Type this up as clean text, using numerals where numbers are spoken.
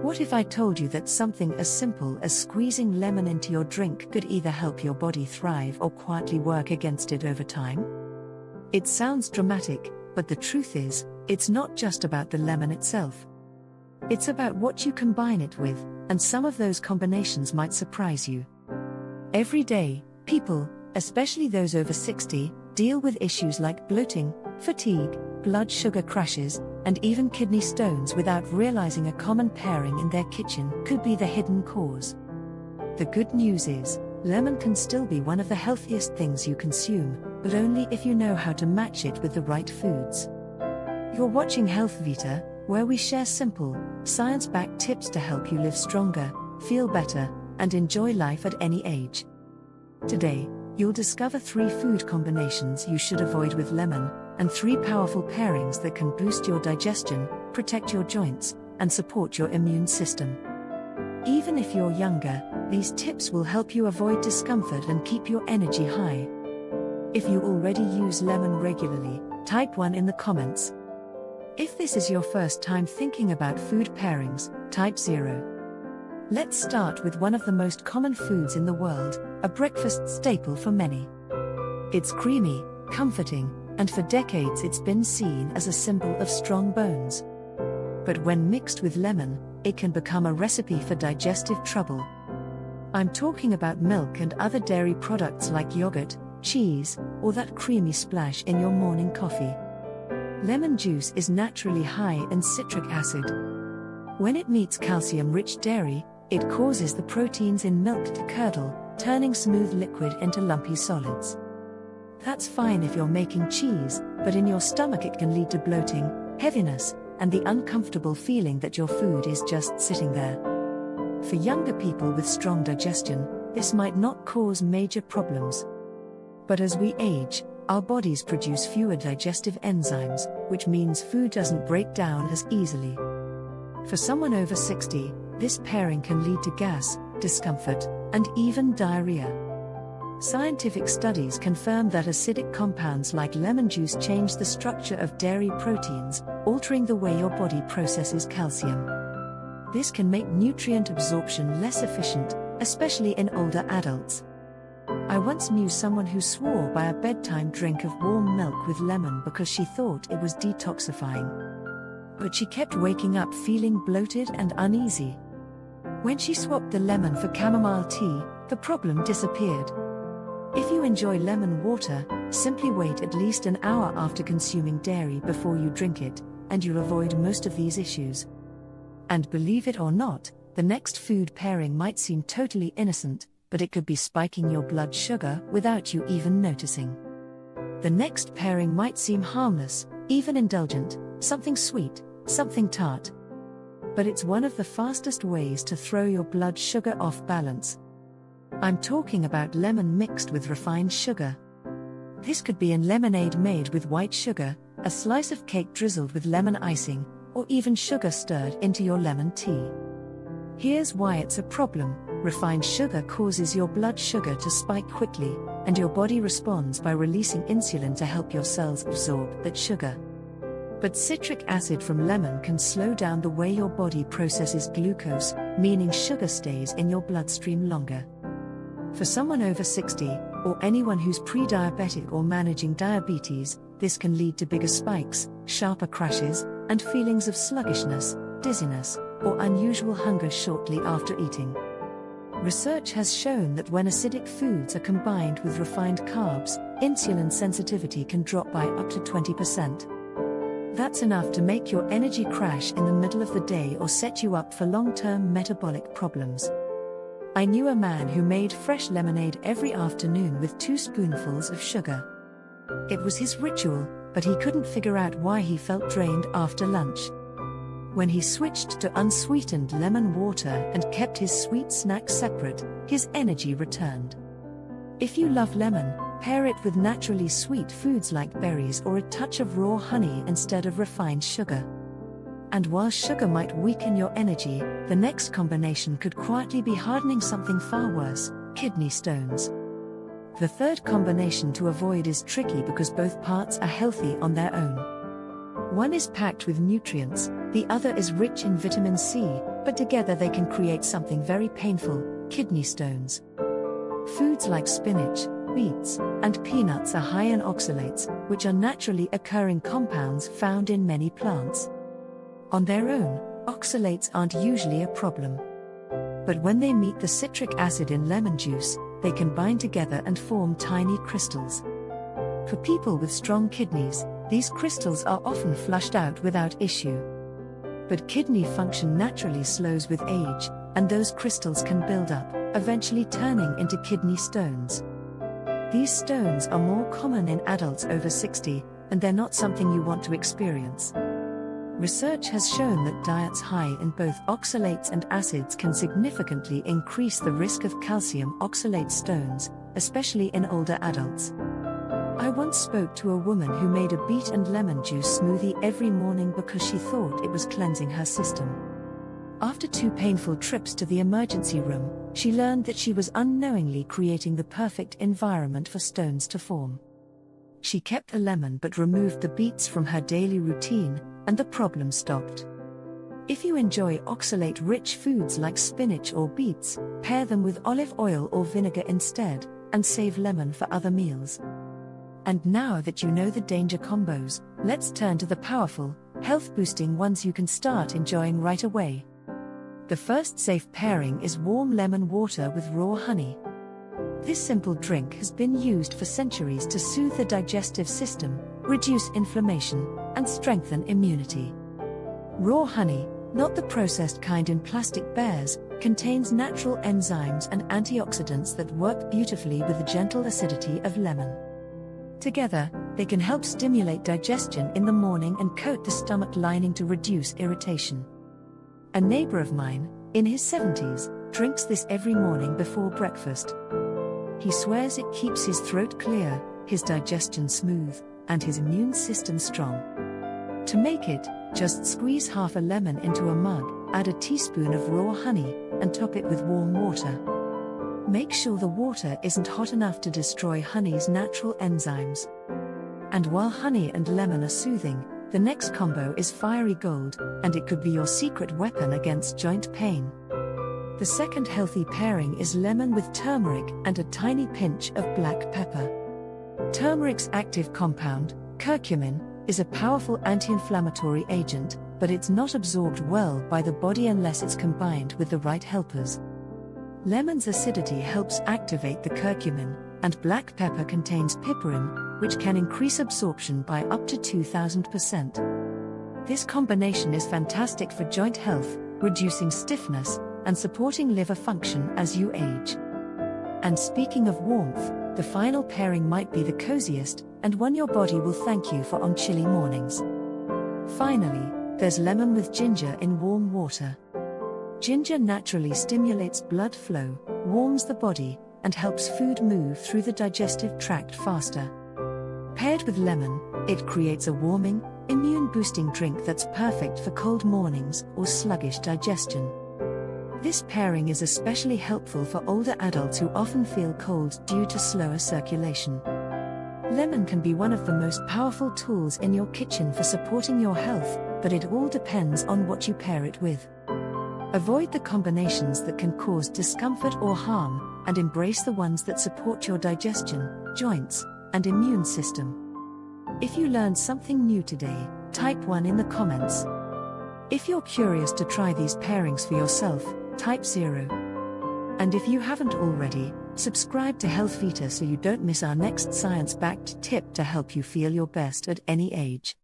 What if I told you that something as simple as squeezing lemon into your drink could either help your body thrive or quietly work against it over time? It sounds dramatic, but the truth is, it's not just about the lemon itself. It's about what you combine it with, and some of those combinations might surprise you. Every day, people, especially those over 60, deal with issues like bloating, fatigue, blood sugar crashes, and even kidney stones without realizing a common pairing in their kitchen could be the hidden cause. The good news is, lemon can still be one of the healthiest things you consume, but only if you know how to match it with the right foods. You're watching Health Vita, where we share simple, science-backed tips to help you live stronger, feel better, and enjoy life at any age. Today, you'll discover 3 food combinations you should avoid with lemon, and 3 powerful pairings that can boost your digestion, protect your joints, and support your immune system. Even if you're younger, these tips will help you avoid discomfort and keep your energy high. If you already use lemon regularly, type 1 in the comments. If this is your first time thinking about food pairings, type 0. Let's start with one of the most common foods in the world, a breakfast staple for many. It's creamy, comforting, and for decades it's been seen as a symbol of strong bones. But when mixed with lemon, it can become a recipe for digestive trouble. I'm talking about milk and other dairy products like yogurt, cheese, or that creamy splash in your morning coffee. Lemon juice is naturally high in citric acid. When it meets calcium-rich dairy, it causes the proteins in milk to curdle, turning smooth liquid into lumpy solids. That's fine if you're making cheese, but in your stomach it can lead to bloating, heaviness, and the uncomfortable feeling that your food is just sitting there. For younger people with strong digestion, this might not cause major problems. But as we age, our bodies produce fewer digestive enzymes, which means food doesn't break down as easily. For someone over 60, this pairing can lead to gas, discomfort, and even diarrhea. Scientific studies confirm that acidic compounds like lemon juice change the structure of dairy proteins, altering the way your body processes calcium. This can make nutrient absorption less efficient, especially in older adults. I once knew someone who swore by a bedtime drink of warm milk with lemon because she thought it was detoxifying. But she kept waking up feeling bloated and uneasy. When she swapped the lemon for chamomile tea, the problem disappeared. If you enjoy lemon water, simply wait at least an hour after consuming dairy before you drink it, and you'll avoid most of these issues. And believe it or not, the next food pairing might seem totally innocent, but it could be spiking your blood sugar without you even noticing. The next pairing might seem harmless, even indulgent, something sweet, something tart. But it's one of the fastest ways to throw your blood sugar off balance. I'm talking about lemon mixed with refined sugar. This could be in lemonade made with white sugar, a slice of cake drizzled with lemon icing, or even sugar stirred into your lemon tea. Here's why it's a problem. Refined sugar causes your blood sugar to spike quickly, and your body responds by releasing insulin to help your cells absorb that sugar. But citric acid from lemon can slow down the way your body processes glucose, meaning sugar stays in your bloodstream longer. For someone over 60, or anyone who's pre-diabetic or managing diabetes, this can lead to bigger spikes, sharper crashes, and feelings of sluggishness, dizziness, or unusual hunger shortly after eating. Research has shown that when acidic foods are combined with refined carbs, insulin sensitivity can drop by up to 20%. That's enough to make your energy crash in the middle of the day or set you up for long-term metabolic problems. I knew a man who made fresh lemonade every afternoon with 2 spoonfuls of sugar. It was his ritual, but he couldn't figure out why he felt drained after lunch. When he switched to unsweetened lemon water and kept his sweet snack separate, his energy returned. If you love lemon, pair it with naturally sweet foods like berries or a touch of raw honey instead of refined sugar. And while sugar might weaken your energy, the next combination could quietly be hardening something far worse: kidney stones. The third combination to avoid is tricky because both parts are healthy on their own. One is packed with nutrients, The other is rich in vitamin C, but together they can create something very painful: kidney stones. Foods like spinach, beets, and peanuts are high in oxalates, which are naturally occurring compounds found in many plants. On their own, oxalates aren't usually a problem. But when they meet the citric acid in lemon juice, they can bind together and form tiny crystals. For people with strong kidneys, these crystals are often flushed out without issue. But kidney function naturally slows with age, and those crystals can build up, eventually turning into kidney stones. These stones are more common in adults over 60, and they're not something you want to experience. Research has shown that diets high in both oxalates and acids can significantly increase the risk of calcium oxalate stones, especially in older adults. I once spoke to a woman who made a beet and lemon juice smoothie every morning because she thought it was cleansing her system. After 2 painful trips to the emergency room, she learned that she was unknowingly creating the perfect environment for stones to form. She kept the lemon but removed the beets from her daily routine, and the problem stopped. If you enjoy oxalate-rich foods like spinach or beets, pair them with olive oil or vinegar instead, and save lemon for other meals. And now that you know the danger combos, let's turn to the powerful, health-boosting ones you can start enjoying right away. The first safe pairing is warm lemon water with raw honey. This simple drink has been used for centuries to soothe the digestive system, reduce inflammation, and strengthen immunity. Raw honey, not the processed kind in plastic bears, contains natural enzymes and antioxidants that work beautifully with the gentle acidity of lemon. Together, they can help stimulate digestion in the morning and coat the stomach lining to reduce irritation. A neighbor of mine, in his 70s, drinks this every morning before breakfast. He swears it keeps his throat clear, his digestion smooth, and his immune system strong. To make it, just squeeze half a lemon into a mug, add a teaspoon of raw honey, and top it with warm water. Make sure the water isn't hot enough to destroy honey's natural enzymes. And while honey and lemon are soothing, the next combo is fiery gold, and it could be your secret weapon against joint pain. The second healthy pairing is lemon with turmeric and a tiny pinch of black pepper. Turmeric's active compound, curcumin, is a powerful anti-inflammatory agent, but it's not absorbed well by the body unless it's combined with the right helpers. Lemon's acidity helps activate the curcumin, and black pepper contains piperine, which can increase absorption by up to 2,000%. This combination is fantastic for joint health, reducing stiffness, and supporting liver function as you age. And speaking of warmth, the final pairing might be the coziest, and one your body will thank you for on chilly mornings. Finally, there's lemon with ginger in warm water. Ginger naturally stimulates blood flow, warms the body, and helps food move through the digestive tract faster. Paired with lemon, it creates a warming, immune-boosting drink that's perfect for cold mornings or sluggish digestion. This pairing is especially helpful for older adults who often feel cold due to slower circulation. Lemon can be one of the most powerful tools in your kitchen for supporting your health, but it all depends on what you pair it with. Avoid the combinations that can cause discomfort or harm, and embrace the ones that support your digestion, joints, and immune system. If you learned something new today, type 1 in the comments. If you're curious to try these pairings for yourself, type 0. And if you haven't already, subscribe to Health Vita so you don't miss our next science-backed tip to help you feel your best at any age.